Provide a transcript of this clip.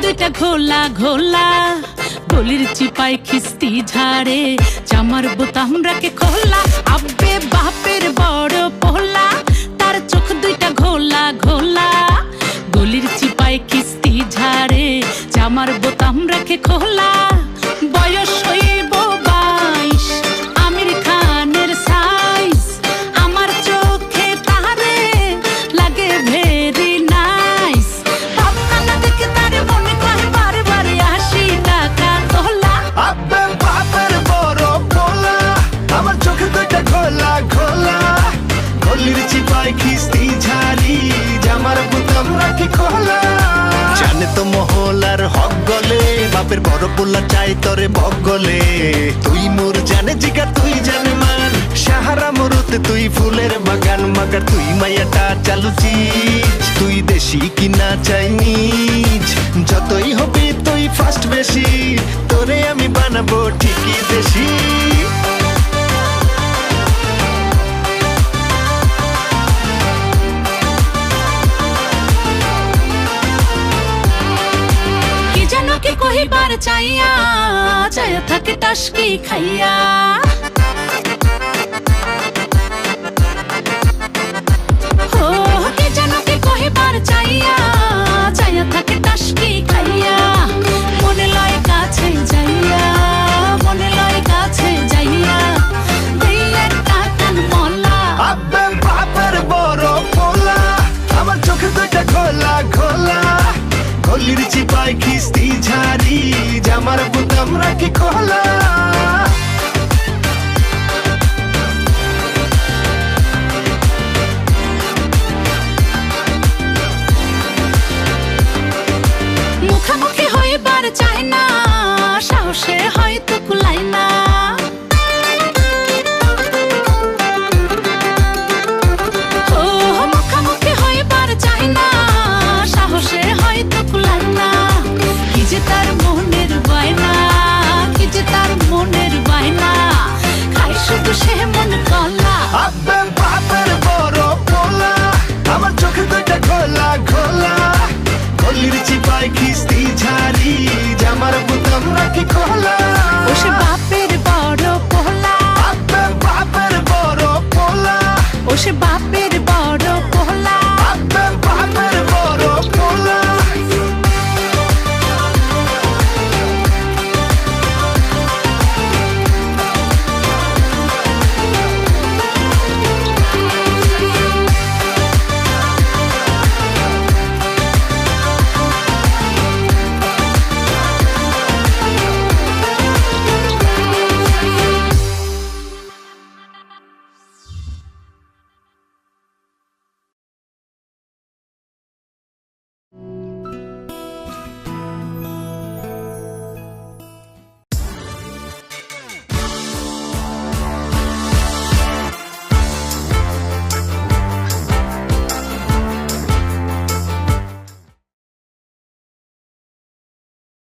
দুইটা ঘোলা ঘোলা, গলির চিপায় খিস্তি ঝাড়ে, জামার বোতাম রাখে খোলা। আব্বে বাপের বড় পোলা, তার চোখ দুইটা ঘোলা ঘোলা, গলির চিপায় খিস্তি ঝাড়ে, জামার বোতাম রাখে খোলা। বয়স হইব 22, আমির খানের সাইজ, আমার চোখে তারে লাগে ভেরি নাইস। ভাবনা দেখে তারে মনে করে বারে বারে 80 টাকা তোলা। আব্বে বাপের বড় পোলা, আমার চোখে দুইটা ঘোলা ঘোলা, গলির চিপায় খিস্তি ঝাড়ি, জামার বোতাম রাখি খোলা। জানে তো মহলার হক গলে, বাপের বড় পোলা চাই তরে বগলে। তুই মোর জানে জিগা তুই জানে মান, সাহারা মরুতে তুই ফুলের বাগান মাগার। তুই মাইয়াটা চালু চিজ, তুই দেশি কিনা চাইনিজ, যতই হবে তুই ফার্স্ট বেশি, তোরে আমি বানাবো ঠিকই দেশি। কি কহিবার চাইয়া, চাইয়া থাকে টাসকি খাইয়া। ও কি যেন কি কহিবার চাইয়া, চাইয়া থাকে টাসকি খাইয়া। মনে লয় কাছে যাইয়া, মনে লয় কাছে যাইয়া, দিয়ে টাকান মলা। আব্বে বাপের বড় পোলা, আমার চোখে দুইটা ঘোলা ঘোলা, গলির চিপায় খিস্তি ঝাড়ি, জামার বোতাম রাখি খোলা। মুখামুখি হইবার চাই না, সাহসে হয়তো